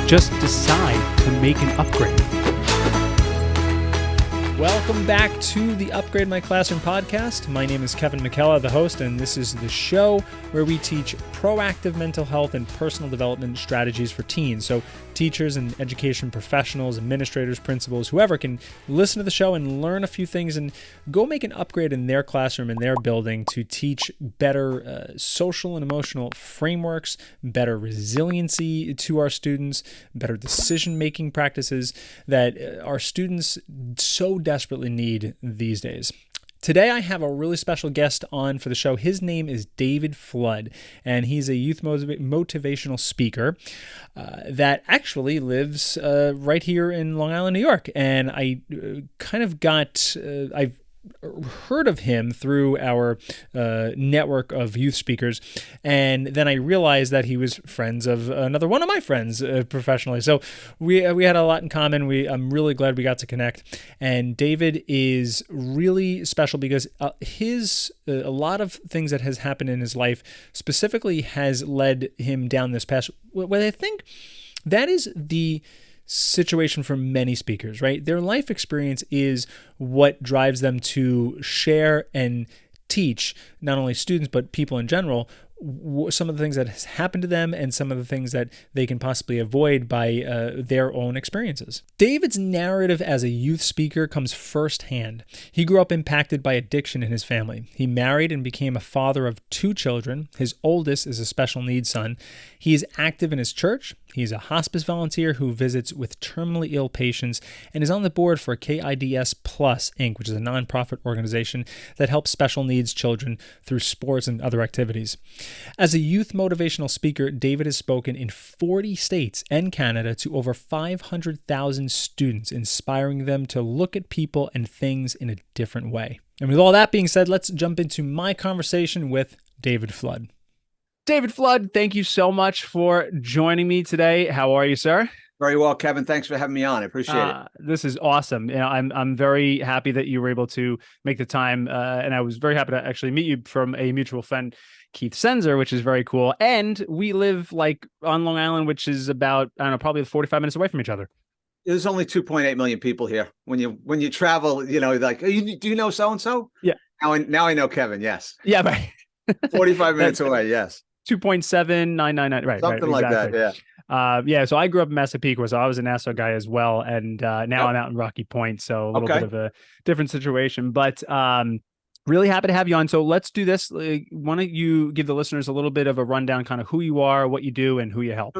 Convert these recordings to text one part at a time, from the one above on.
Just decide to make an upgrade. Welcome back to the Upgrade My Classroom podcast. My name is Kevin McKellar, the host, and this is the show where we teach proactive mental health and personal development strategies for teens. So teachers and education professionals, administrators, principals, whoever can listen to the show and learn a few things and go make an upgrade in their classroom, in their building, to teach better social and emotional frameworks, better resiliency to our students, better decision-making practices that our students so desperately need these days. Today, I have a really special guest on for the show. His name is David Flood, and he's a youth motivational speaker that actually lives right here in Long Island, New York. And I I've heard of him through our network of youth speakers, and then I realized that he was friends of another one of my friends professionally. So we had a lot in common. I'm really glad we got to connect. And David is really special because a lot of things that has happened in his life specifically has led him down this path. What I think that is the situation for many speakers, right? Their life experience is what drives them to share and teach not only students, but people in general, some of the things that has happened to them and some of the things that they can possibly avoid by their own experiences. David's narrative as a youth speaker comes firsthand. He grew up impacted by addiction in his family. He married and became a father of 2 children. His oldest is a special needs son. He is active in his church. He's a hospice volunteer who visits with terminally ill patients and is on the board for K.I.D.S Plus, Inc., which is a nonprofit organization that helps special needs children through sports and other activities. As a youth motivational speaker, David has spoken in 40 states and Canada to over 500,000 students, inspiring them to look at people and things in a different way. And with all that being said, let's jump into my conversation with David Flood. David Flood, thank you so much for joining me today. How are you, sir? Very well, Kevin. Thanks for having me on. I appreciate it. This is awesome. You know, I'm very happy that you were able to make the time, and I was very happy to actually meet you from a mutual friend, Keith Senzer, which is very cool. And we live like on Long Island, which is about, I don't know, probably 45 minutes away from each other. There's only 2.8 million people here. When you travel, like, do you know so and so? Yeah. Now I know Kevin. Yes. Yeah, right. 45 minutes away. Yes. 2.7999. Right. Something like exactly. that. Yeah. So I grew up in Massapequa, so I was a Nassau guy as well. And now I'm out in Rocky Point. So a little bit of a different situation, but really happy to have you on. So let's do this. Why don't you give the listeners a little bit of a rundown, kind of who you are, what you do, and who you help?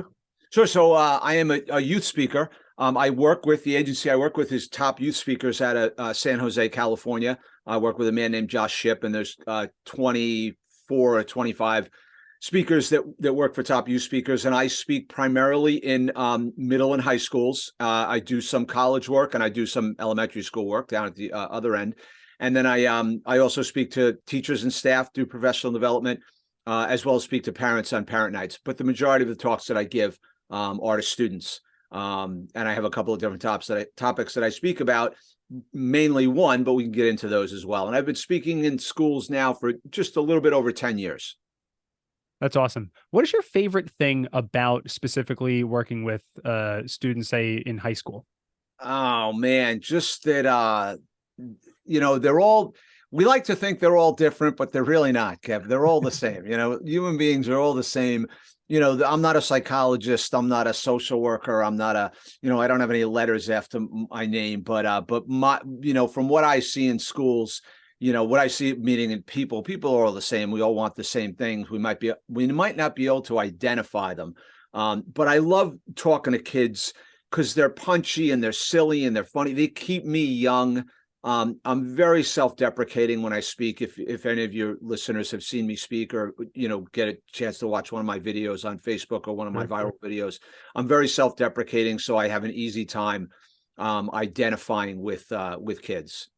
Sure. So I am a youth speaker. I work with the agency. I work with his top youth speakers out of San Jose, California. I work with a man named Josh Shipp, and there's 24 or 25 speakers that work for top youth speakers. And I speak primarily in middle and high schools. I do some college work and I do some elementary school work down at the other end. And then I also speak to teachers and staff, do professional development, as well as speak to parents on parent nights. But the majority of the talks that I give are to students. And I have a couple of different topics that I speak about, mainly one, but we can get into those as well. And I've been speaking in schools now for just a little bit over 10 years. That's awesome. What is your favorite thing about specifically working with students, say, in high school? Oh, man, just that, we like to think they're all different, but they're really not, Kev. They're all the same. Human beings are all the same. I'm not a psychologist. I'm not a social worker. I'm not I don't have any letters after my name, but from what I see in schools, what I see meeting in people are all the same. We all want the same things. We might not be able to identify them. But I love talking to kids because they're punchy and they're silly and they're funny. They keep me young. I'm very self-deprecating when I speak. If any of your listeners have seen me speak or, get a chance to watch one of my videos on Facebook or one of my viral videos, I'm very self-deprecating. So I have an easy time identifying with kids.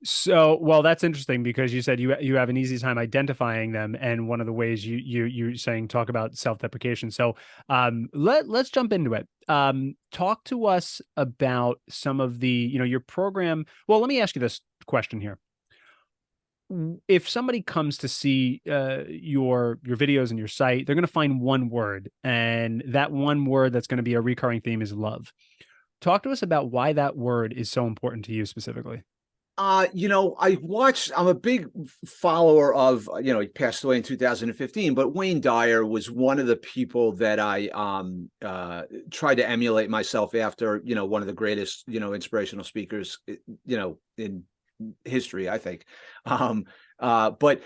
So, well, that's interesting because you said you have an easy time identifying them, and one of the ways you're saying talk about self-deprecation. So, let's jump into it. Talk to us about some of the your program. Well, let me ask you this question here. if somebody comes to see your videos and your site, they're going to find one word, and that one word that's going to be a recurring theme is love. Talk to us about why that word is so important to you specifically. I'm a big follower of, he passed away in 2015, but Wayne Dyer was one of the people that I tried to emulate myself after, one of the greatest, inspirational speakers, in history, I think. But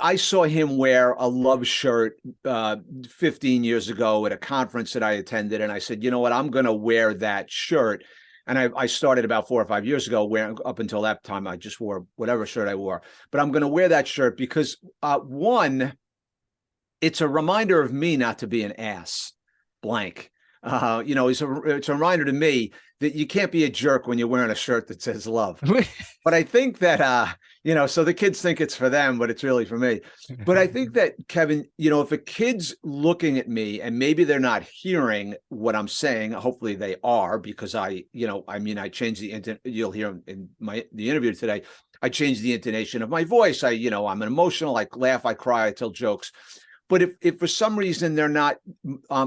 I saw him wear a love shirt 15 years ago at a conference that I attended, and I said, you know what, I'm going to wear that shirt. And I started about 4 or 5 years ago wearing, up until that time, I just wore whatever shirt I wore. But I'm going to wear that shirt because one, it's a reminder of me not to be an ass, blank. It's a reminder to me that you can't be a jerk when you're wearing a shirt that says love. But I think that, so the kids think it's for them, but it's really for me. But I think that, Kevin, if a kid's looking at me and maybe they're not hearing what I'm saying, hopefully they are, because I changed you'll hear in the interview today, I changed the intonation of my voice. I'm an emotional, I laugh, I cry, I tell jokes. But if for some reason they're not,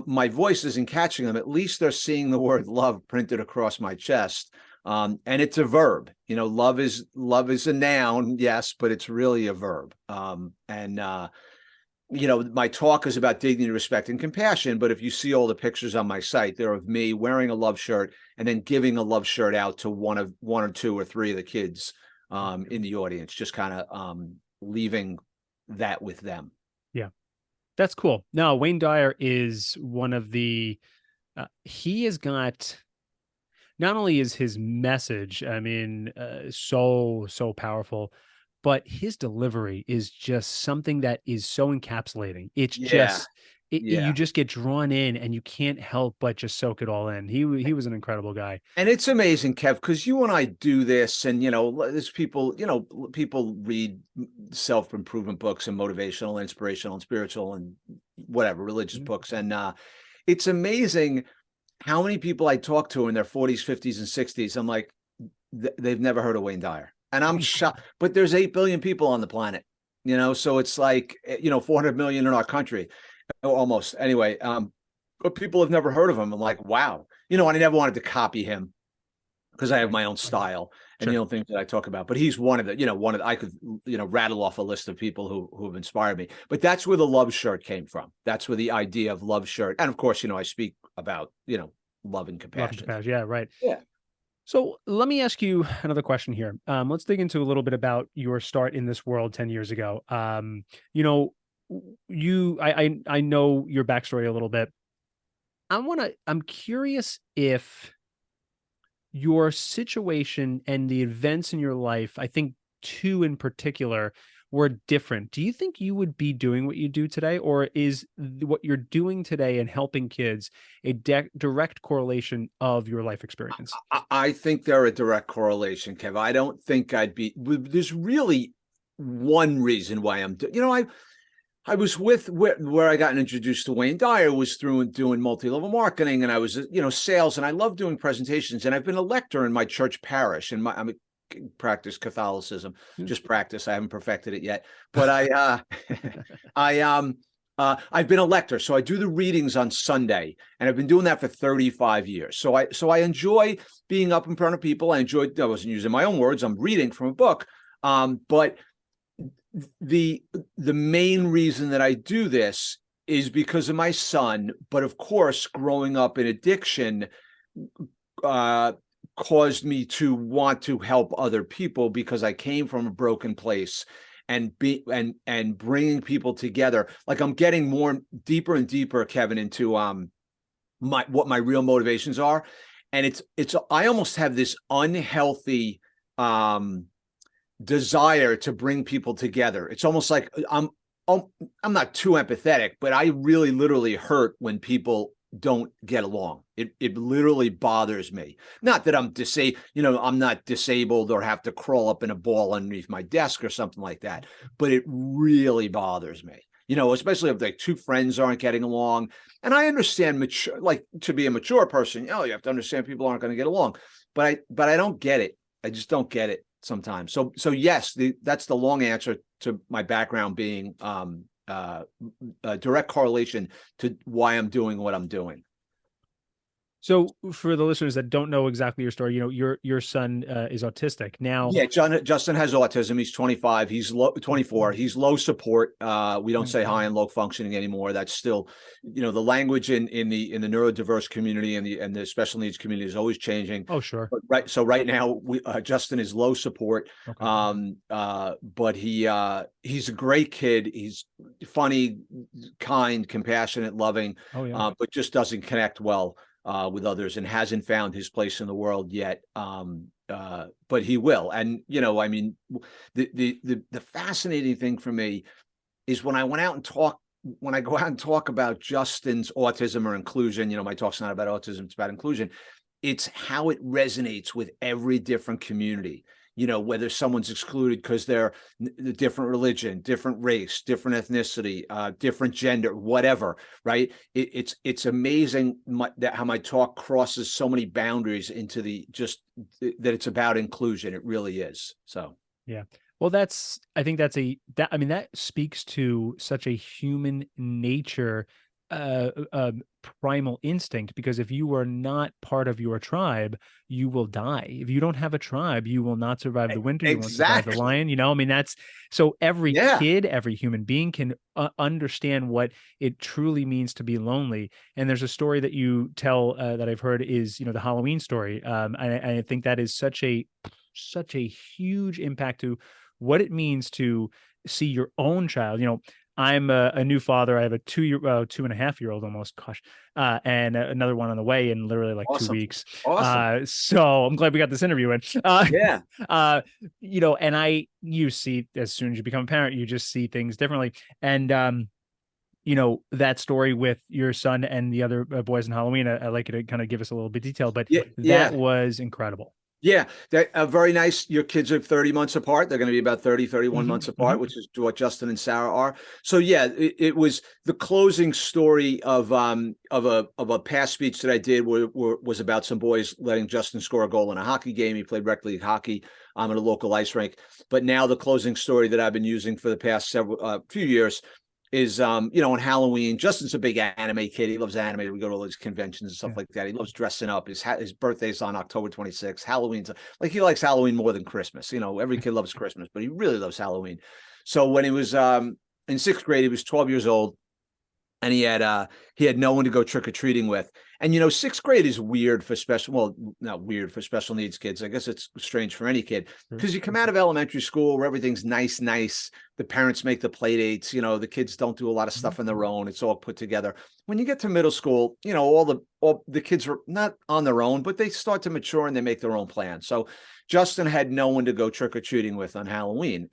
my voice isn't catching them, at least they're seeing the word love printed across my chest. And it's a verb. Love is a noun, yes, but it's really a verb. My talk is about dignity, respect, and compassion. But if you see all the pictures on my site, they're of me wearing a love shirt and then giving a love shirt out to one or two or three of the kids in the audience, just kind of leaving that with them. Yeah. That's cool. No, Wayne Dyer is one of the, he has got, not only is his message, I mean, so powerful, but his delivery is just something that is so encapsulating. It's Yeah. just, you Yeah. just get drawn in and you can't help but just soak it all in. He was an incredible guy. And it's amazing, Kev, because you and I do this, and there's people, people read self-improvement books and motivational, inspirational, and spiritual, and whatever religious books, and it's amazing how many people I talk to in their 40s, 50s, and 60s. I'm like, they've never heard of Wayne Dyer, and I'm shocked. But there's 8 billion people on the planet, so it's like 400 million in our country, almost. Anyway, but people have never heard of him. I'm like, wow. And I never wanted to copy him because I have my own style and Sure. things that I talk about. But he's one of the, I could, rattle off a list of people who have inspired me. But that's where the love shirt came from. That's where the idea of love shirt. And of course, I speak about, love and Love and compassion. compassion. Yeah, right. Yeah. So let me ask you another question here. Let's dig into a little bit about your start in this world 10 years ago. I know your backstory a little bit. I'm curious if your situation and the events in your life, I think two in particular, were different. Do you think you would be doing what you do today, or is what you're doing today and helping kids a direct correlation of your life experience? I think they're a direct correlation, Kev. I don't think I'd be, there's really one reason why I was where I got introduced to Wayne Dyer was through doing multi-level marketing, and I was, sales, and I love doing presentations. And I've been a lector in my church parish, and I'm a practice Catholicism, just practice. I haven't perfected it yet, but I've been a lector, so I do the readings on Sunday, and I've been doing that for 35 years. So I enjoy being up in front of people. I wasn't using my own words. I'm reading from a book, but the main reason that I do this is because of my son. But of course, growing up in addiction caused me to want to help other people because I came from a broken place, and bringing people together. Like, I'm getting more deeper and deeper, Kevin, into what my real motivations are. And it's I almost have this unhealthy desire to bring people together. It's almost like I'm not too empathetic, but I really literally hurt when people don't get along. It literally bothers me. Not that I'm I'm not disabled or have to crawl up in a ball underneath my desk or something like that, but it really bothers me. Especially if like two friends aren't getting along. And I understand to be a mature person, you have to understand people aren't going to get along. But I don't get it. I just don't get it. sometimes. So yes, that's the long answer to my background being a direct correlation to why I'm doing what I'm doing. So for the listeners that don't know exactly your story, your son is autistic now. Yeah, Justin has autism. He's 25. He's 24. He's low support. We don't say high and low functioning anymore. That's still, the language in the neurodiverse community and the special needs community is always changing. Oh, sure. But so right now, Justin is low support. Okay. But he's a great kid. He's funny, kind, compassionate, loving. Oh, yeah. But just doesn't connect well with others and hasn't found his place in the world yet. But he will. And, I mean, the fascinating thing for me is when I go out and talk about Justin's autism or inclusion, my talk's not about autism, it's about inclusion. It's how it resonates with every different community. Whether someone's excluded because they're a different religion, different race, different ethnicity, different gender, whatever, right? It's amazing how my talk crosses so many boundaries into that it's about inclusion. It really is. So, yeah. Well, I think that speaks to such a human nature, primal instinct, because if you are not part of your tribe, you will die. If you don't have a tribe, you will not survive the winter. You won't survive the lion. I mean, that's so every kid, every human being can understand what it truly means to be lonely. And there's a story that you tell that I've heard is, the Halloween story. I think that is such a huge impact to what it means to see your own child. I'm a new father. I have a 2.5-year-old almost, gosh, and another one on the way in literally like 2 weeks. Awesome. So I'm glad we got this interview in. Yeah. And you see, as soon as you become a parent, you just see things differently. And, that story with your son and the other boys in Halloween, I'd like you to kind of give us a little bit of detail, but that was incredible. Yeah, very nice. Your kids are 30 months apart. They're going to be about 30, 31 months apart, which is what Justin and Sarah are. So yeah, it was the closing story of a past speech that I did was about some boys letting Justin score a goal in a hockey game. He played rec league hockey at a local ice rink. But now the closing story that I've been using for the past few years is on Halloween. Justin's a big anime kid. He loves anime. We go to all these conventions and stuff like that. He loves dressing up. His birthday's on October 26th. Halloween's like, he likes Halloween more than Christmas. Every kid loves Christmas, but he really loves Halloween. So when he was in sixth grade, he was 12 years old, and he had no one to go trick-or-treating with. And sixth grade is weird for not weird for special needs kids. I guess it's strange for any kid, because you come out of elementary school where everything's nice. The parents make the play dates. The kids don't do a lot of stuff on their own. It's all put together. When you get to middle school, all the kids are not on their own, but they start to mature and they make their own plans. So Justin had no one to go trick-or-treating with on Halloween.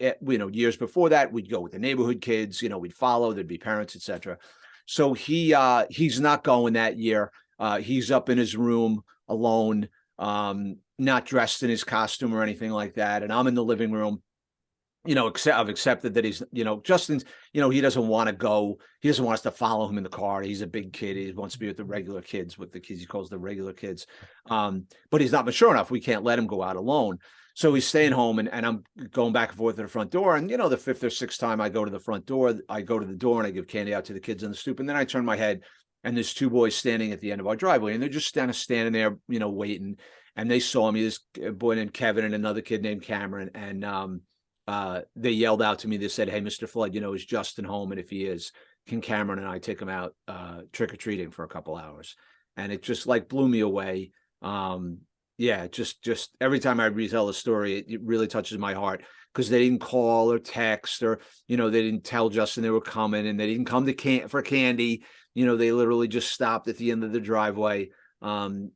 Years before that, we'd go with the neighborhood kids. We'd follow. There'd be parents, etc. So he's not going that year. He's up in his room alone, not dressed in his costume or anything like that. And I'm in the living room. I've accepted that he's, Justin's, he doesn't want to go. He doesn't want us to follow him in the car. He's a big kid. He wants to be with the regular kids, with the kids he calls the regular kids. But he's not mature enough. We can't let him go out alone. So he's staying home, and I'm going back and forth to the front door. And, the fifth or sixth time I go to the front door, I go to the door and I give candy out to the kids on the stoop. And then I turn my head, and there's two boys standing at the end of our driveway, and they're just kind of standing there, waiting. And they saw me, this boy named Kevin and another kid named Cameron. And they yelled out to me. They said, "Hey, Mr. Flood, is Justin home? And if he is, can Cameron and I take him out trick-or-treating for a couple hours?" And it just blew me away. Just every time I retell the story, it really touches my heart, because they didn't call or text, or they didn't tell Justin they were coming, and they didn't come to for candy. They literally just stopped at the end of the driveway. So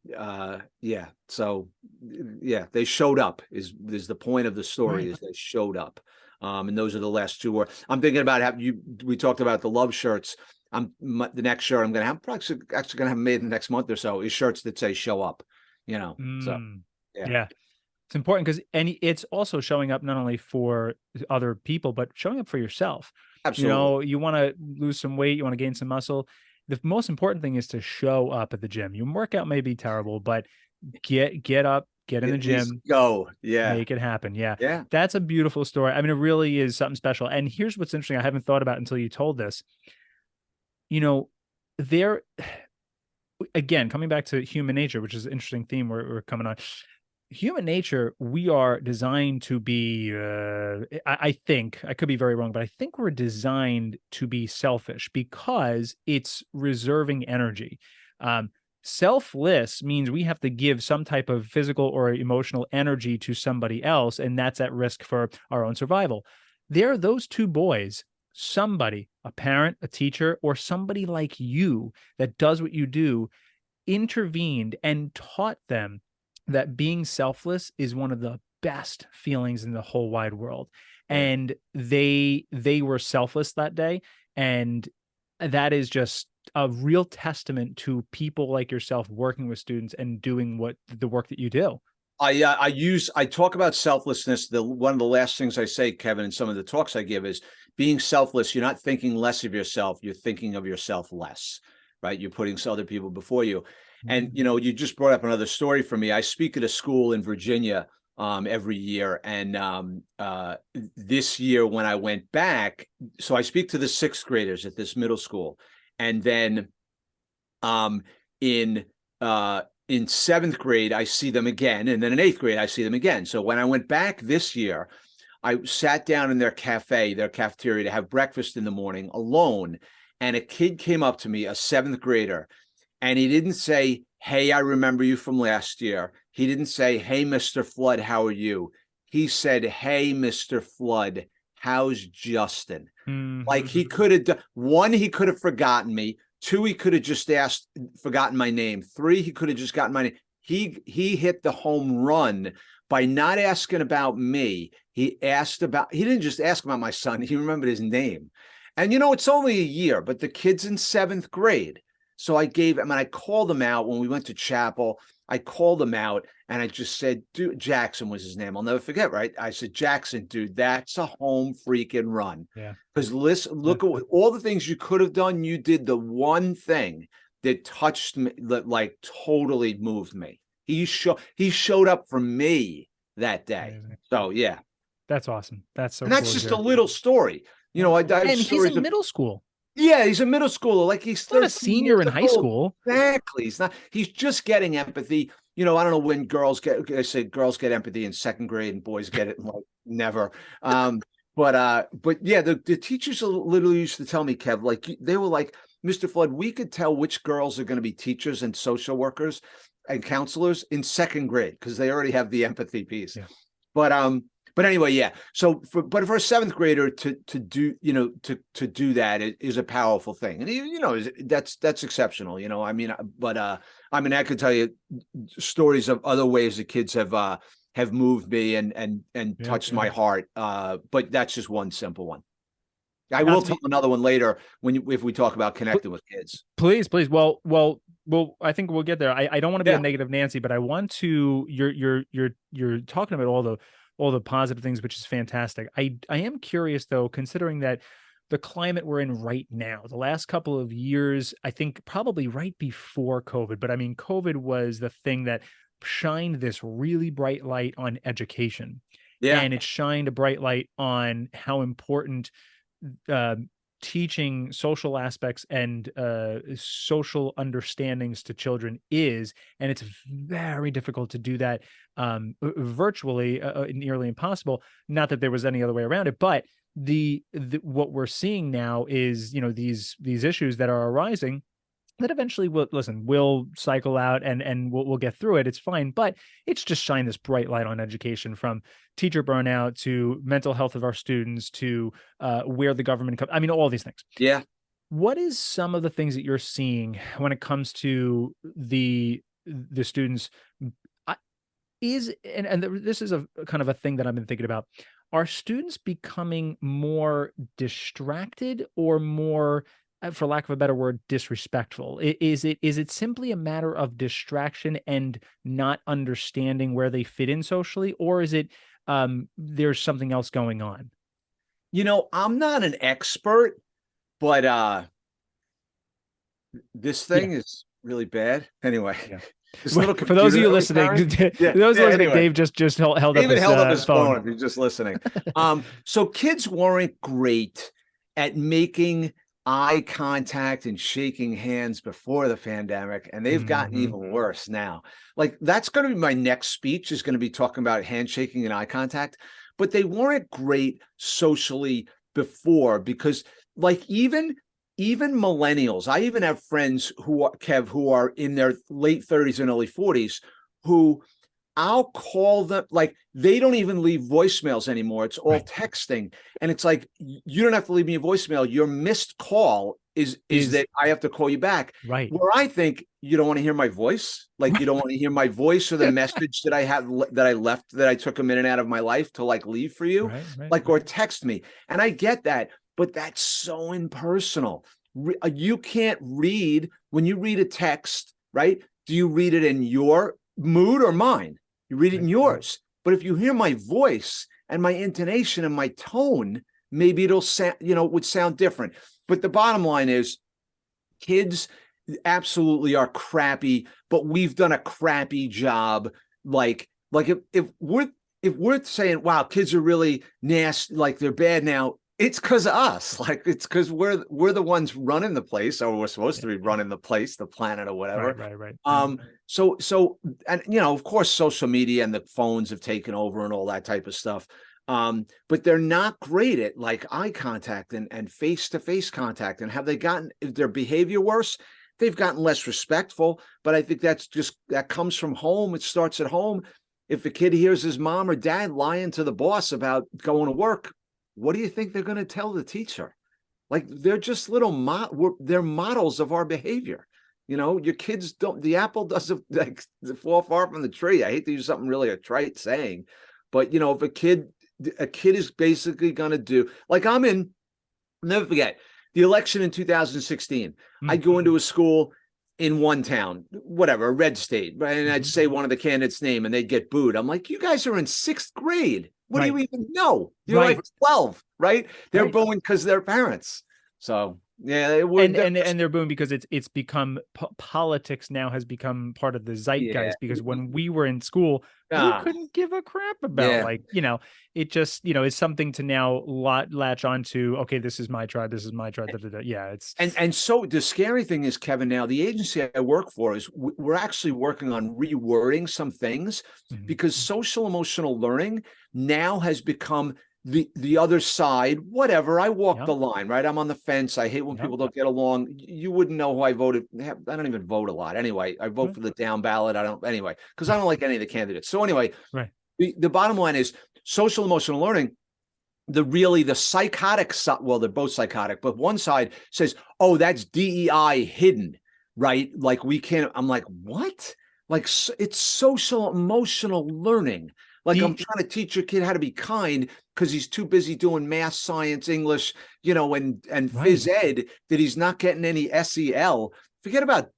they showed up is the point of the story, right? Is they showed up. And those are the last two words. I'm thinking about we talked about the love shirts. The next shirt I'm actually going to have made in the next month or so is shirts that say "show up." So it's important, because it's also showing up not only for other people, but showing up for yourself. Absolutely. You want to lose some weight, you want to gain some muscle. The most important thing is to show up at the gym. Your workout may be terrible, but get up, get in the At least gym, go. Yeah. make it happen. Yeah. Yeah. That's a beautiful story. I mean, it really is something special. And here's what's interesting. I haven't thought about until you told this. You know, there again, coming back to human nature, which is an interesting theme we're coming on. Human nature, we are designed to be, I think, I could be very wrong, but I think we're designed to be selfish because it's reserving energy. Um, Selfless means we have to give some type of physical or emotional energy to somebody else, and that's at risk for our own survival. There are those two boys, somebody, a parent, a teacher, or somebody like you that does what you do, intervened and taught them that being selfless is one of the best feelings in the whole wide world. Yeah. And they were selfless that day, and that is just a real testament to people like yourself working with students and doing what the work that you do. I talk about selflessness. One of the last things I say, Kevin, in some of the talks I give is being selfless. You're not thinking less of yourself. You're thinking of yourself less, right? You're putting other people before you. And, you just brought up another story for me. I speak at a school in Virginia every year. And this year when I went back, so I speak to the sixth graders at this middle school. And then um, in in seventh grade, I see them again. And then in eighth grade, I see them again. So when I went back this year, I sat down in their cafeteria to have breakfast in the morning alone. And a kid came up to me, a seventh grader, and he didn't say, "Hey, I remember you from last year." He didn't say, "Hey, Mr. Flood, how are you?" He said, "Hey, Mr. Flood, how's Justin?" Like he Mhm. could have done one, he could have forgotten me. Two, he could have just forgotten my name. Three, he could have just gotten my name. He hit the home run by not asking about me. He didn't just ask about my son, he remembered his name. And it's only a year, but the kid's in seventh grade. So I called him out when we went to chapel. I called him out and I just said, dude, Jackson was his name. I'll never forget, right? I said, Jackson, dude, that's a home freaking run. Yeah. Because listen, look at all the things you could have done. You did the one thing that touched me, that like totally moved me. He showed up for me that day. Amazing. So yeah, That's awesome. That's so and that's cool to just a hear. little story. Yeah. I have And he's stories in of middle school, yeah, he's a middle schooler, like he's not a 13 years senior in high old. school. Exactly. He's just getting empathy. I don't know when I say girls get empathy in second grade and boys get it in like never. But yeah, the teachers literally used to tell me, Kev, like they were like, Mr. Flood, we could tell which girls are going to be teachers and social workers and counselors in second grade because they already have the empathy piece. Yeah. But but anyway, yeah. So for a seventh grader to do to do that is a powerful thing, and that's exceptional. I mean, but I mean, I could tell you stories of other ways the kids have moved me and Yeah. touched Yeah. my heart. But that's just one simple one. I Not will to tell be, another one later if we talk about connecting with kids. please, please. Well, I think we'll get there. I don't want to be a Yeah, negative Nancy, but I want to, you're talking about all the positive things, which is fantastic. I am curious though, considering that the climate we're in right now, the last couple of years, I think probably right before COVID, but I mean, COVID was the thing that shined this really bright light on education. yeah, And it shined a bright light on how important uh, teaching social aspects and social understandings to children is, and it's very difficult to do that virtually, nearly impossible. Not that there was any other way around it, but the what we're seeing now is these issues that are arising that eventually will cycle out, and we'll get through it. It's fine, but it's just shine this bright light on education, from teacher burnout to mental health of our students to where the government I mean, all these things. yeah. What is some of the things that you're seeing when it comes to the students? I- Is and this is a kind of a thing that I've been thinking about. Are students becoming more distracted or more, for lack of a better word, disrespectful? Is it simply a matter of distraction and not understanding where they fit in socially, or is it there's something else going on? I'm not an expert, but this Yeah. thing is really bad. Anyway, Yeah. This little For those computer of you that we listening, carry. for Yeah. those Yeah. listening, Anyway, Dave just held up David his held up his phone phone. if you're just listening. So kids weren't great at making eye contact and shaking hands before the pandemic, and they've gotten Mhm. even worse now. Like that's going to be my next speech is going to be talking about handshaking and eye contact, but they weren't great socially before because like even millennials, I even have friends who are Kev who are in their late 30s and early 40s who I'll call them like they don't even leave voicemails anymore. It's all Right. texting. And it's like you don't have to leave me a voicemail. Your missed call is Is that I have to call you back. right. Where I think you don't want to hear my voice. Like you don't want to hear my voice or the message that I had that I left that I took a minute out of my life to like leave for you. Right. Right. Like or text me. And I get that, but that's so impersonal. You can't read when you read a text, right? Do you read it in your mood or mine? You read it in yours. But if you hear my voice and my intonation and my tone, maybe it'll sound, it would sound different. But the bottom line is kids absolutely are crappy, but we've done a crappy job. Like if we're saying, wow, kids are really nasty, like they're bad now, it's because of us. Like it's because we're the ones running the place, or we're supposed to be running the place, the planet, or whatever. Right. So and of course, social media and the phones have taken over and all that type of stuff. But they're not great at like eye contact and face-to-face contact. And have they gotten their behavior worse? They've gotten less respectful, but I think that comes from home. It starts at home. If a kid hears his mom or dad lying to the boss about going to work, what do you think they're going to tell the teacher? Like they're just they're models of our behavior. Your kids don't, the apple doesn't like fall far from the tree. I hate to use something really a trite saying, but if a kid is basically going to do like never forget the election in 2016. I'd go into a school in one town, whatever, a red state, right? And I'd say one of the candidates' name and they'd get booed. I'm like, you guys are in sixth grade. What do you even know? You're like 12, right? They're booing because they're parents. So yeah, and they're booing because it's become politics now has become part of the zeitgeist. Because when we were in school, we couldn't give a crap about it just is something to now latch onto. Okay, this is my tribe. This is my tribe. Yeah, it's and so the scary thing is, Kevin. Now the agency I work for is we're actually working on rewording some things because social emotional learning now has become the other side, whatever. I walk the line, right? I'm on the fence. I hate when people don't get along. You wouldn't know who I voted. I don't even vote a lot. Anyway, I vote for the down ballot. Because I don't like any of the candidates. So anyway, the bottom line is social emotional learning. The psychotic side, well, they're both psychotic, but one side says, oh, that's DEI hidden, right? Like we can't, I'm like, what? Like it's social emotional learning. Like I'm trying to teach your kid how to be kind because he's too busy doing math, science, English, and phys ed that he's not getting any SEL. Forget about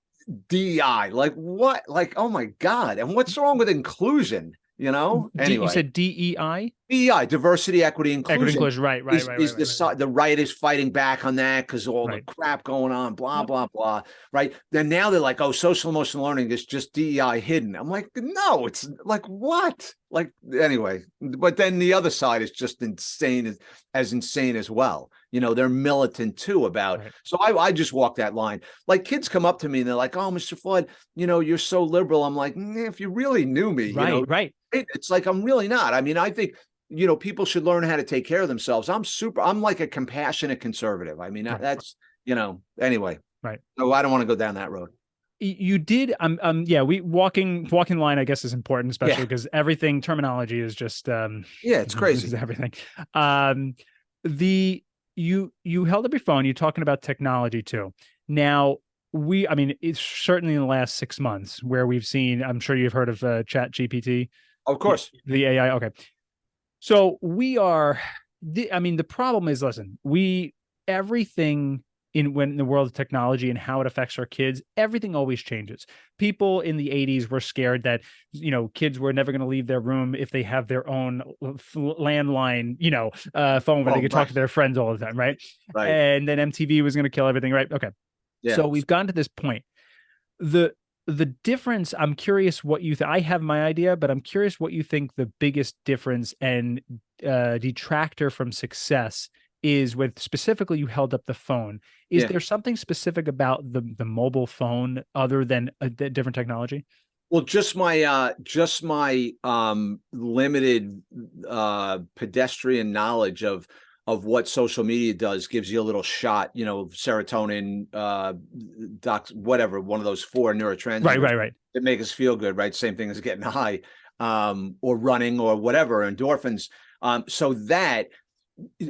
DEI. Like what? Like, oh my God. And what's wrong with inclusion? Anyway. You said DEI? DEI, diversity, equity, inclusion. Equity, inclusion, right. The right is fighting back on that because all the crap going on, blah, blah, blah, right? Then now they're like, oh, social emotional learning is just DEI hidden. I'm like, no, it's like, what? Like, anyway, but then the other side is just insane as well. They're militant too about, so I just walk that line. Like kids come up to me and they're like, oh, Mr. Flood, you're so liberal. I'm like, if you really knew me, it's like, I'm really not. I mean, I think, people should learn how to take care of themselves. I'm like a compassionate conservative. I mean, that's, anyway. Right. So I don't want to go down that road. You did, walking line, I guess, is important, especially because everything terminology is just, it's crazy. Is everything. You held up your phone, you're talking about technology too. Now, it's certainly in the last 6 months where we've seen, I'm sure you've heard of Chat GPT. Of course. The AI. Okay. So the problem is, listen, everything in the world of technology and how it affects our kids, everything always changes. People in the 80s were scared that, kids were never going to leave their room if they have their own landline, phone where they could talk to their friends all the time. Right. And then MTV was going to kill everything. Right. Okay. Yeah. So we've gotten to this point. The the difference, I'm curious what you I have my idea, but I'm curious what you think the biggest difference and detractor from success is with, specifically you held up the phone. Is Yeah. there something specific about the mobile phone other than a different technology? Well, just my limited pedestrian knowledge of what social media does gives you a little shot, serotonin, docs, whatever, one of those four Right, neurotransmitters right, right. that make us feel good, right? Same thing as getting high, or running or whatever, endorphins. So that,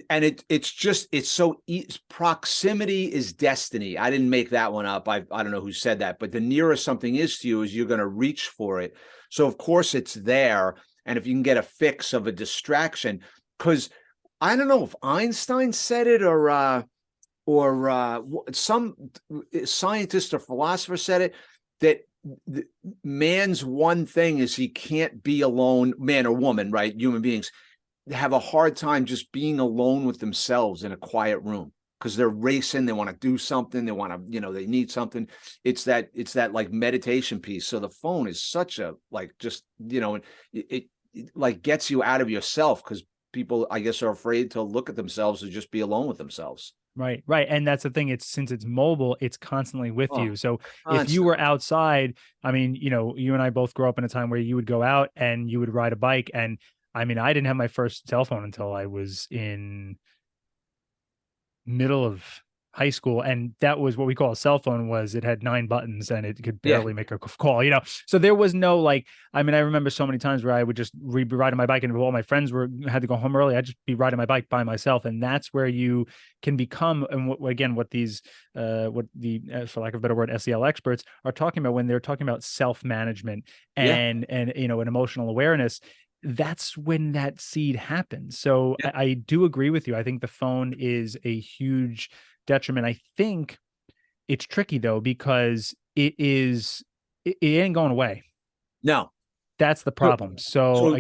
and it's so proximity is destiny. I didn't make that one up. I don't know who said that, but the nearer something is to you, is you're going to reach for it. So of course it's there, and if you can get a fix of a distraction, because I don't know if Einstein said it, or some scientist or philosopher said it, that man's one thing is he can't be alone, man or woman, right? Human beings have a hard time just being alone with themselves in a quiet room, because they're racing, they want to do something, they want to, they need something. It's that like meditation piece. So the phone is such a, like, just, it like gets you out of yourself, because people, I guess, are afraid to look at themselves or just be alone with themselves. Right, right. And that's the thing. It's, since it's mobile, it's constantly with Oh, you. So if you were constantly. outside, I mean, you and I both grew up in a time where you would go out and you would ride a bike. And I mean, I didn't have my first cell phone until I was in middle of high school, and that was what we call a cell phone. Was it had 9 buttons and it could Yeah. barely make a call, so there was no, like, I mean, I remember so many times where I would just be riding my bike, and if all my friends had to go home early, I'd just be riding my bike by myself. And that's where you can become, and what these what the for lack of a better word, SEL experts are talking about when they're talking about self-management Yeah. and an emotional awareness. That's when that seed happens. So Yeah. I do agree with you. I think the phone is a huge detriment. I think it's tricky though, because it ain't going away. No. That's the So, problem. So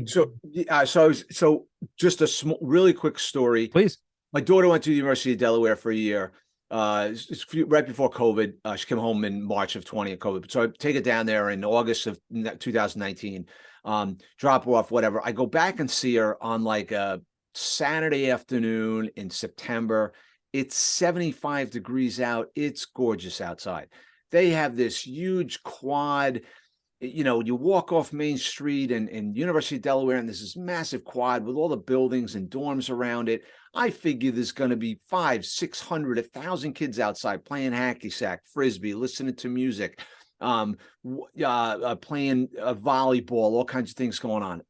so just a really quick story. please. My daughter went to the University of Delaware for a year. Right before COVID. She came home in March of 20 of COVID. So I take it down there in August of 2019. Drop her off, whatever. I go back and see her on like a Saturday afternoon in September. It's 75 degrees out. It's gorgeous outside. They have this huge quad. You walk off Main Street and University of Delaware, and there's this massive quad with all the buildings and dorms around it. I figure there's going to be 500, 600, 1,000 kids outside playing hacky sack, frisbee, listening to music, playing volleyball, all kinds of things going on.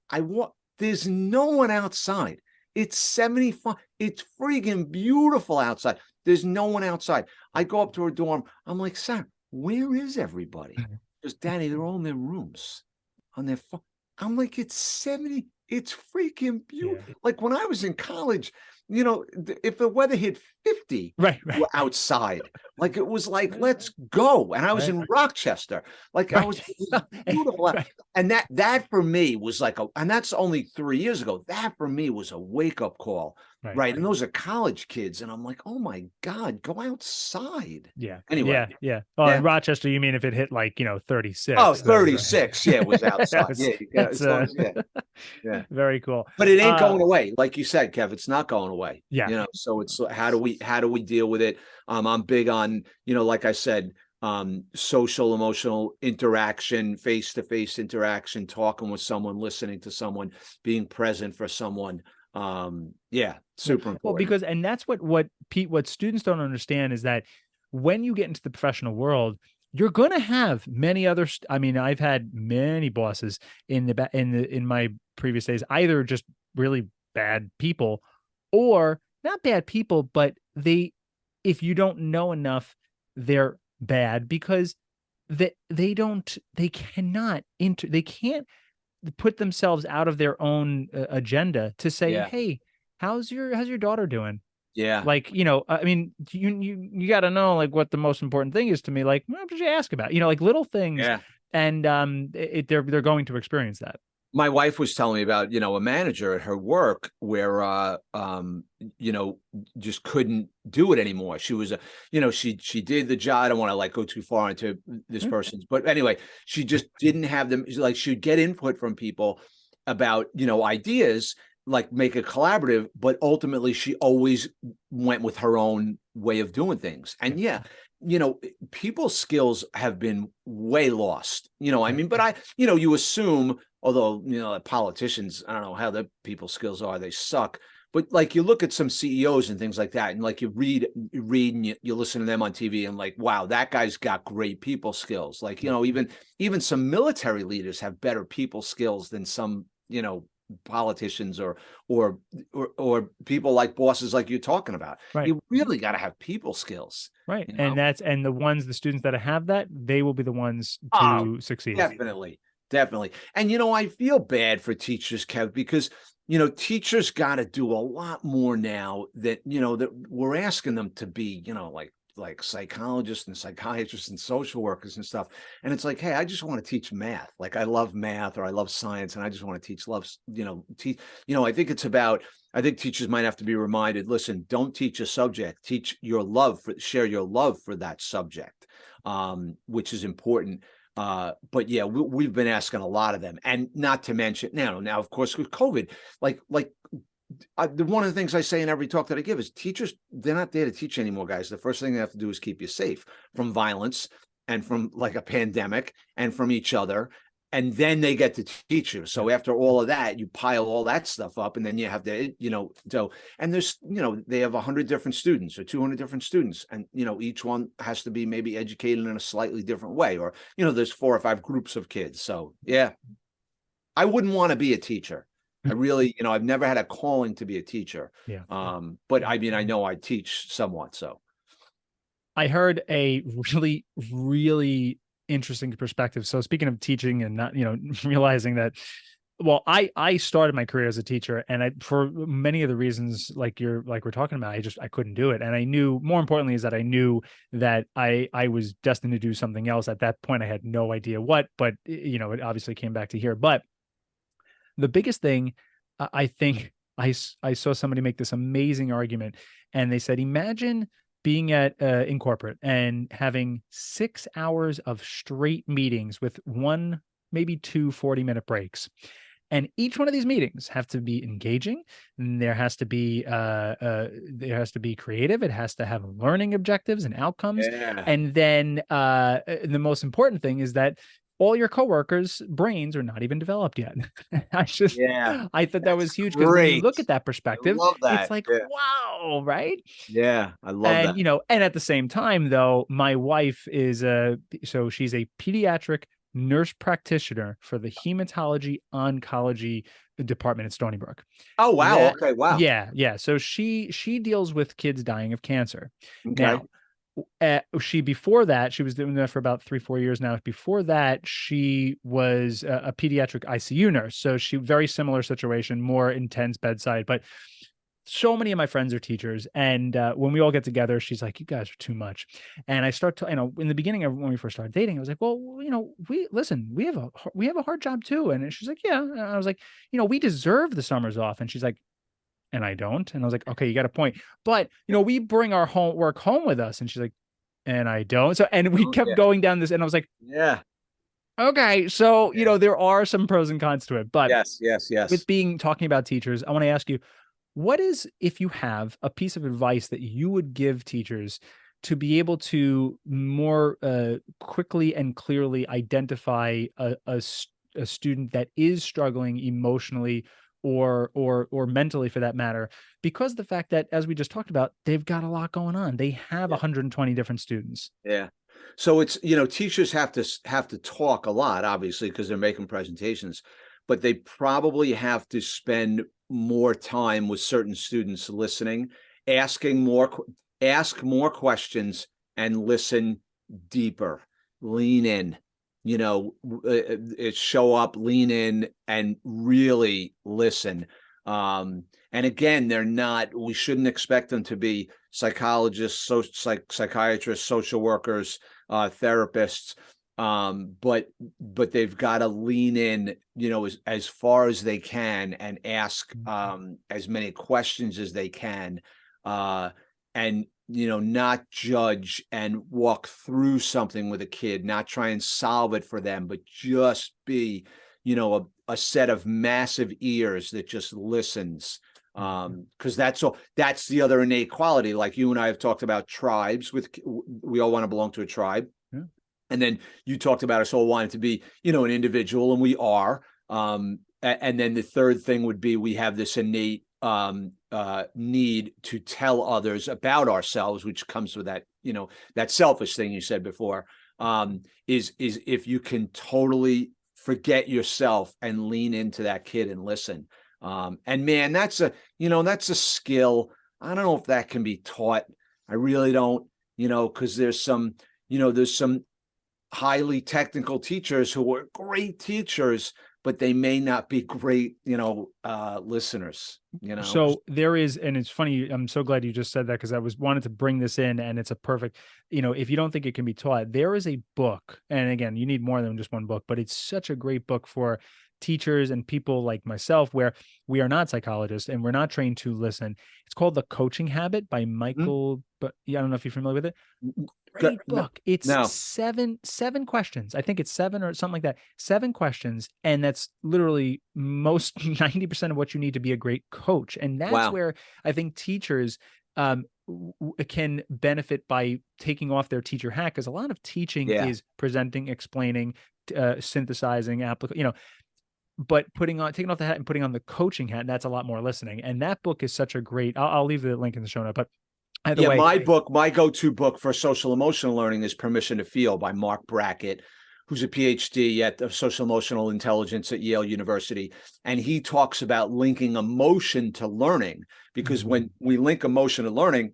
There's no one outside. It's 75. It's freaking beautiful outside. There's no one outside. I go up to her dorm. I'm like, Sam, where is everybody? Because Danny, they're all in their rooms on their phone. I'm like, it's 70. It's freaking Yeah. beautiful. Like when I was in college, if the weather hit 50, Right, right, we're outside. Like it was like, let's go. And I was right, in Rochester. Like I was, right. it was beautiful. Right, And that for me was like and that's only 3 years ago. That for me was a wake-up call. right. Right. And those are college kids. And I'm like, oh my God, go outside. Yeah, Anyway. yeah, yeah. Oh, in Yeah. Rochester, you mean if it hit like Oh, 36? That was 36. Yeah, it was that outside. was Yeah, that's as long as, yeah, yeah. very cool. But it ain't going away. Like you said, Kev, it's not going away. Yeah, So it's how do we deal with it? I'm big on, like I said, social emotional interaction, face-to-face interaction, talking with someone, listening to someone, being present for someone. Yeah, yeah. super Well, important. because, and that's what students don't understand is that when you get into the professional world, you're going to have many other. I mean, I've had many bosses in my previous days, either just really bad people, or not bad people, but if you don't know enough, they're bad because they can't put themselves out of their own agenda to say, Yeah, hey, how's your daughter doing? yeah, Like, I mean, you got to know like what the most important thing is to me. Like, what did you ask about? Like little things, yeah. and they're going to experience that. My wife was telling me about, a manager at her work where, you know, just couldn't do it anymore. She was she did the job. I don't want to like go too far into this Yeah. person's, but anyway, she just didn't have them. Like she'd get input from people about, ideas, like make a collaborative, but ultimately she always went with her own way of doing things. And Yeah. yeah, you know, people's skills have been way lost. I Right. mean, but you assume, although, politicians, I don't know how their people skills are, they suck. But like you look at some CEOs and things like that, and like you read and you listen to them on TV, and like, wow, that guy's got great people skills. Like, even some military leaders have better people skills than some, politicians or or people like bosses like you're talking about. Right. You really got to have people skills, Right. you And know? the students that have that, they will be the ones Oh, to succeed. definitely, definitely. And I feel bad for teachers, Kev, because teachers got to do a lot more now that we're asking them to be, like psychologists and psychiatrists and social workers and stuff. And it's like, hey, I just want to teach math. Like I love math or I love science and I just want to teach teach, I think I think teachers might have to be reminded, listen, don't teach a subject, teach share your love for that subject, which is important. But yeah, we've been asking a lot of them, and not to mention now, of course, with COVID, like one of the things I say in every talk that I give is teachers, they're not there to teach anymore, guys. The first thing they have to do is keep you safe from violence and from like a pandemic and from each other. And then they get to teach you. Yeah. So after all of that, you pile all that stuff up, and then you have to, so, and there's, they have 100 different students or 200 different students, and each one has to be maybe educated in a slightly different way, or there's 4 or 5 groups of kids. So yeah, I wouldn't want to be a teacher. I really, I've never had a calling to be a teacher. Yeah. But I mean, I know I teach somewhat. So I heard a really, really interesting perspective. So speaking of teaching and not, realizing that, well, I started my career as a teacher, and for many of the reasons like we're talking about, I couldn't do it. And I knew, more importantly, is that I knew that I was destined to do something else. At that point, I had no idea what, but it obviously came back to here. But the biggest thing, I think I saw somebody make this amazing argument, and they said, imagine being in corporate and having 6 hours of straight meetings with one, maybe two 40-minute breaks. And each one of these meetings have to be engaging, and there has to be creative. It has to have learning objectives and outcomes. yeah, And then the most important thing is that all your coworkers' brains are not even developed yet. I just yeah, I thought that that's was huge, because when you great. look at that I perspective, love it's that. like, Yeah, wow, right? yeah, I love And that. and at the same time, though, my wife is she's a pediatric nurse practitioner for the hematology oncology department at Stony Brook. Oh wow, That okay, wow, yeah. So she deals with kids dying of cancer. okay, Now, before that, she was doing that for about 3-4 years now. Before that, she was a pediatric ICU nurse. So she, very similar situation, more intense bedside, but so many of my friends are teachers, and when we all get together, she's like, you guys are too much. And I start to, in the beginning of when we first started dating, I was like, well, we have a hard job too. And she's like, yeah. And I was like, we deserve the summers off. And she's like, and I don't. And I was like, okay, you got a point. But we bring our work home with us. And she's like, and I don't. So, and we oh, kept yeah, going down this, and I was like, yeah, okay, so yeah, there are some pros and cons to it. But yes, yes, with yes. talking about teachers, I want to ask you, what is, if you have a piece of advice that you would give teachers to be able to more quickly and clearly identify a student that is struggling emotionally or mentally, for that matter, because the fact that, as we just talked about, they've got a lot going on. They have Yeah. 120 different students. Yeah. So it's, teachers have to talk a lot, obviously, because they're making presentations, but they probably have to spend more time with certain students listening, asking ask more questions and listen deeper. Lean in, show up, lean in and really listen. And again, we shouldn't expect them to be psychologists, psychiatrists, social workers, therapists. But they've got to lean in, as far as they can, and ask as many questions as they can, and not judge and walk through something with a kid, not try and solve it for them, but just be, a set of massive ears that just listens. Because that's the other innate quality. Like you and I have talked about tribes. We all want to belong to a tribe. Yeah. And then you talked about us all wanting to be, an individual, and we are. And then the third thing would be we have this innate need to tell others about ourselves, which comes with that, that selfish thing you said before. Is if you can totally forget yourself and lean into that kid and listen. And man, that's a skill. I don't know if that can be taught. I really don't, because there's some highly technical teachers who are great teachers, but they may not be great, listeners, So there is, and it's funny, I'm so glad you just said that, because I wanted to bring this in, and it's a perfect, if you don't think it can be taught, there is a book, and again, you need more than just one book, but it's such a great book for teachers and people like myself, where we are not psychologists and we're not trained to listen. It's called The Coaching Habit by Michael, but yeah, I don't know if you're familiar with it. Great book. It's No. seven questions. I think it's 7 or something like that. 7 questions. And that's literally most 90% of what you need to be a great coach. And that's Wow. where I think teachers can benefit by taking off their teacher hat, because a lot of teaching is presenting, explaining, synthesizing, but taking off the hat and putting on the coaching hat, that's a lot more listening. And that book is such a great, I'll leave the link in the show note, but either way. My go-to book for social emotional learning is Permission to Feel by Mark Brackett, who's a PhD at social emotional intelligence at Yale University. And he talks about linking emotion to learning, because when we link emotion to learning,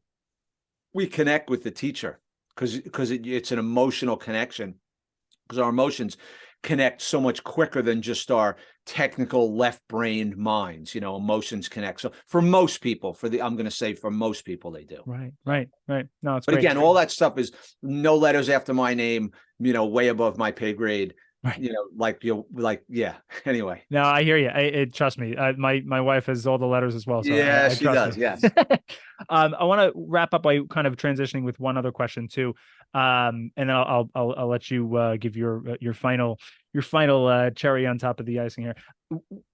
we connect with the teacher, because it's an emotional connection, because our emotions connect so much quicker than just our technical left-brained minds. Emotions connect. So for most people, I'm going to say for most people, they do. Right. No, it's but great. Again, all that stuff is no letters after my name, way above my pay grade. Right. Yeah. Anyway. No, I hear you. Trust me. My wife has all the letters as well. So yeah, I she trust does. me. Yes. I want to wrap up by kind of transitioning with one other question too. And then I'll let you give your final cherry on top of the icing here.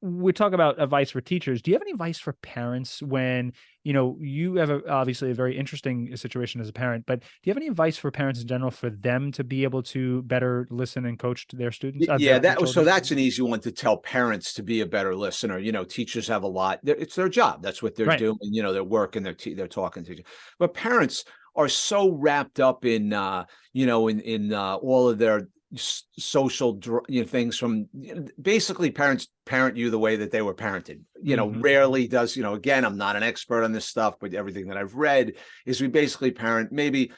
We talk about advice for teachers. Do you have any advice for parents when, you have obviously a very interesting situation as a parent, but do you have any advice for parents in general for them to be able to better listen and coach to their students? That's an easy one to tell parents to be a better listener. Teachers have a lot. It's their job. That's what they're doing. They're working, they're talking to you. But parents are so wrapped up in, in all of their social things from basically parents parent you the way that they were parented. Rarely does, again, I'm not an expert on this stuff, but everything that I've read is we basically parent maybe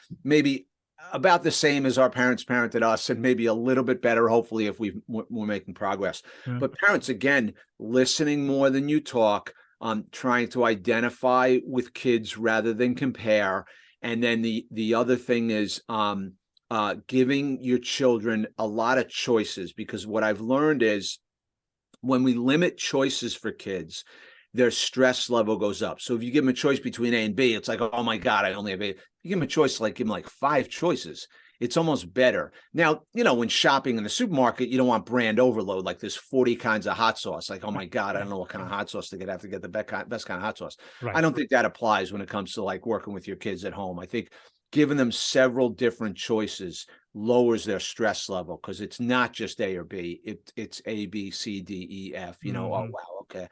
about the same as our parents parented us, and maybe a little bit better, hopefully, if we're making progress. But parents, again, listening more than you talk, trying to identify with kids rather than compare. And then the other thing is giving your children a lot of choices, because what I've learned is when we limit choices for kids, their stress level goes up. So if you give them a choice between A and B, it's like, oh my God, I only have A. You give them a choice, give them like 5 choices. It's almost better. Now, when shopping in the supermarket, you don't want brand overload, like there's 40 kinds of hot sauce. Like, oh my God, I don't know what kind of hot sauce to get. I have to get the best kind of hot sauce. Right. I don't think that applies when it comes to working with your kids at home. I think giving them several different choices lowers their stress level, because it's not just A or B. It's A, B, C, D, E, F. Oh wow, okay.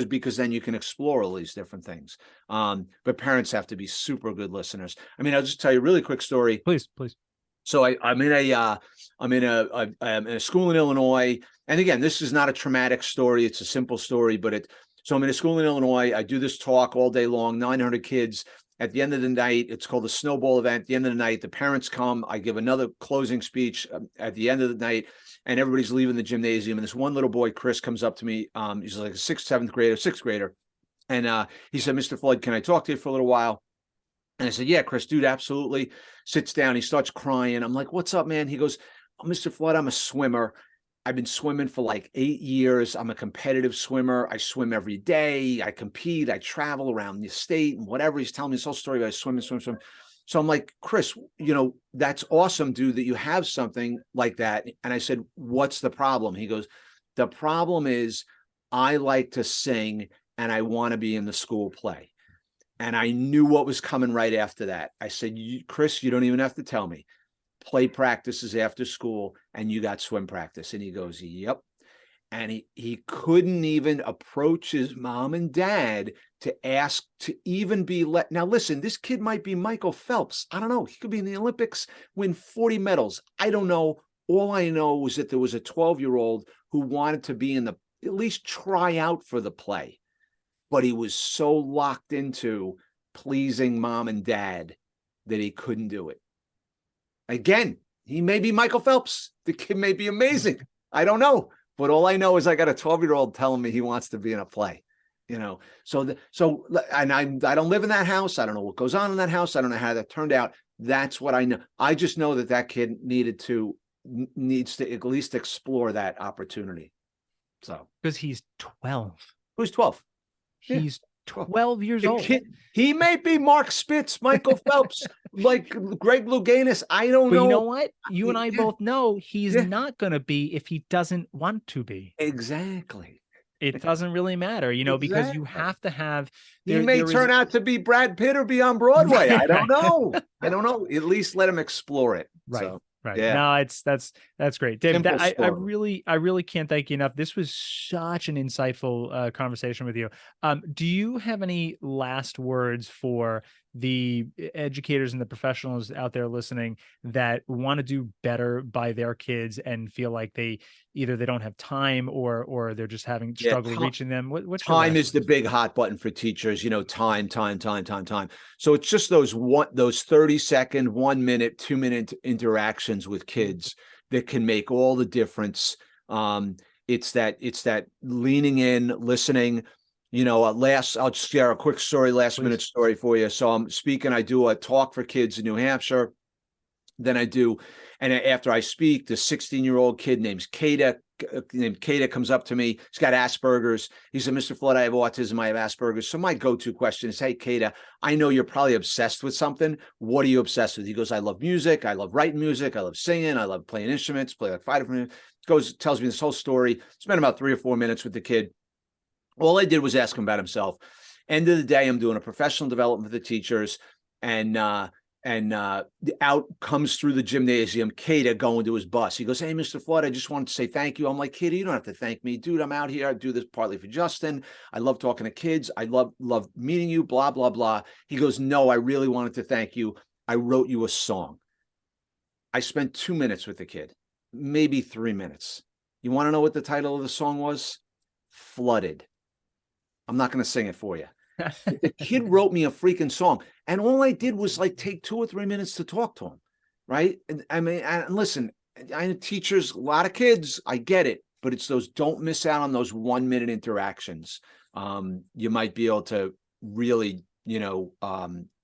Because then you can explore all these different things. But parents have to be super good listeners. I'll just tell you a really quick story. Please. So I'm in a school in Illinois, and again, this is not a traumatic story. It's a simple story, so I'm in a school in Illinois. I do this talk all day long, 900 kids. At the end of the night, it's called the snowball event. At the end of the night, the parents come. I give another closing speech at the end of the night, and everybody's leaving the gymnasium. And this one little boy, Chris, comes up to me. He's like a sixth grader. And he said, "Mr. Floyd, can I talk to you for a little while?" And I said, "Yeah, Chris, dude, absolutely." Sits down. He starts crying. I'm like, "What's up, man?" He goes, Mr. Flood, I'm a swimmer. I've been swimming for like 8 years. I'm a competitive swimmer. I swim every day. I compete. I travel around the state and whatever. He's telling me this whole story about swimming, swim, swim. So I'm like, Chris, that's awesome, dude, that you have something like that. And I said, what's the problem? He goes, the problem is I like to sing and I want to be in the school play. And I knew what was coming right after that. I said, Chris, you don't even have to tell me. Play practices after school and you got swim practice. And he goes, yep. And he couldn't even approach his mom and dad to ask to even be let. Now, listen, this kid might be Michael Phelps. I don't know. He could be in the Olympics, win 40 medals. I don't know. All I know was that there was a 12-year-old who wanted to be at least try out for the play. But he was so locked into pleasing mom and dad that he couldn't do it. Again, he may be Michael Phelps. The kid may be amazing. I don't know. But all I know is I got a 12-year-old telling me he wants to be in a play, and I don't live in that house. I don't know what goes on in that house. I don't know how that turned out. That's what I know. I just know that kid needs to at least explore that opportunity. So, because he's 12. Who's 12? He's 12 years old. He may be Mark Spitz, Michael Phelps, like Greg Louganis. I don't know. But you know what? You and I both know he's not going to be if he doesn't want to be. Exactly. It doesn't really matter, because you have to have. He may turn out to be Brad Pitt or be on Broadway. I don't know. I don't know. At least let him explore it. Right. So. Right. Yeah. No, that's great. David, I really can't thank you enough. This was such an insightful conversation with you. Do you have any last words for the educators and the professionals out there listening that want to do better by their kids and feel like they don't have time or they're just having struggle reaching them? What's time is the big hot button for teachers, time. So it's just those 30-second, 1 minute, 2 minute interactions with kids that can make all the difference. It's that leaning in, listening. I'll just share a quick story, minute story for you. So I'm speaking, I do a talk for kids in New Hampshire. Then and after I speak, the 16-year-old kid named K.I.D.S comes up to me. He's got Asperger's. He said, Mr. Flood, I have autism. I have Asperger's. So my go-to question is, hey, K.I.D.S, I know you're probably obsessed with something. What are you obsessed with? He goes, I love music. I love writing music. I love singing. I love playing instruments, play like 5 different. Tells me this whole story. Spent about 3 or 4 minutes with the kid. All I did was ask him about himself. End of the day, I'm doing a professional development for the teachers, and out comes through the gymnasium, K.I.D.S going to his bus. He goes, hey, Mr. Flood, I just wanted to say thank you. I'm like, K.I.D.S, you don't have to thank me. Dude, I'm out here. I do this partly for Justin. I love talking to kids. I love meeting you, blah, blah, blah. He goes, no, I really wanted to thank you. I wrote you a song. I spent 2 minutes with the kid, maybe 3 minutes. You want to know what the title of the song was? Flooded. I'm not going to sing it for you. The kid wrote me a freaking song, and all I did was take 2 or 3 minutes to talk to him, right? And I mean, and listen, I know teachers, a lot of kids, I get it, but it's don't miss out on those 1 minute interactions. You might be able to really,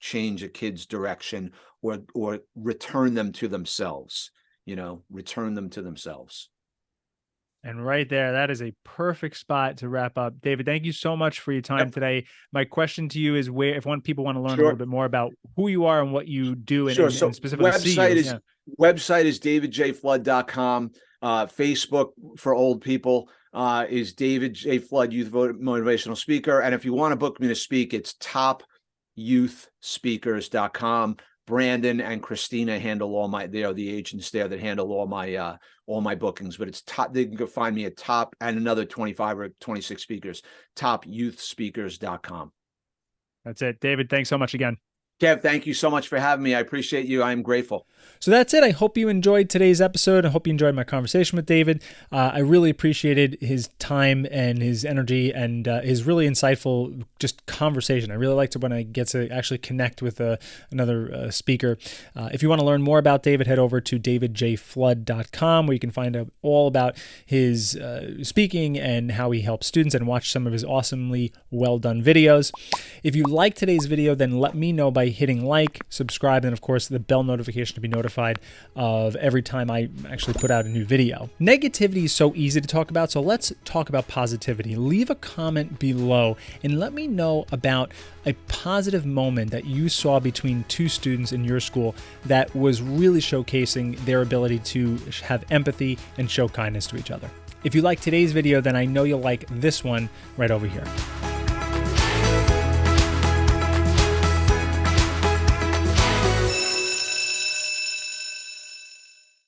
change a kid's direction or return them to themselves. And right there, that is a perfect spot to wrap up. David, thank you so much for your time today. My question to you is if people want to learn a little bit more about who you are and what you do, and specifically website is davidjflood.com. Facebook for old people is David J. Flood, Youth Motivational Speaker. And if you want to book me to speak, it's topyouthspeakers.com. Brandon and Christina handle they are the agents there that handle all my bookings, but it's top. They can go find me at top and another 25 or 26 speakers, topyouthspeakers.com. That's it. David, thanks so much again. Kev, thank you so much for having me. I appreciate you. I am grateful. So that's it. I hope you enjoyed today's episode. I hope you enjoyed my conversation with David. I really appreciated his time and his energy and his really insightful just conversation. I really liked it when I get to actually connect with another speaker. If you want to learn more about David, head over to davidjflood.com, where you can find out all about his speaking and how he helps students, and watch some of his awesomely well done videos. If you like today's video, then let me know by by hitting like, subscribe, and of course the bell notification to be notified of every time I actually put out a new video. Negativity is so easy to talk about, so let's talk about positivity. Leave a comment below and let me know about a positive moment that you saw between two students in your school that was really showcasing their ability to have empathy and show kindness to each other. If you like today's video, then I know you'll like this one right over here.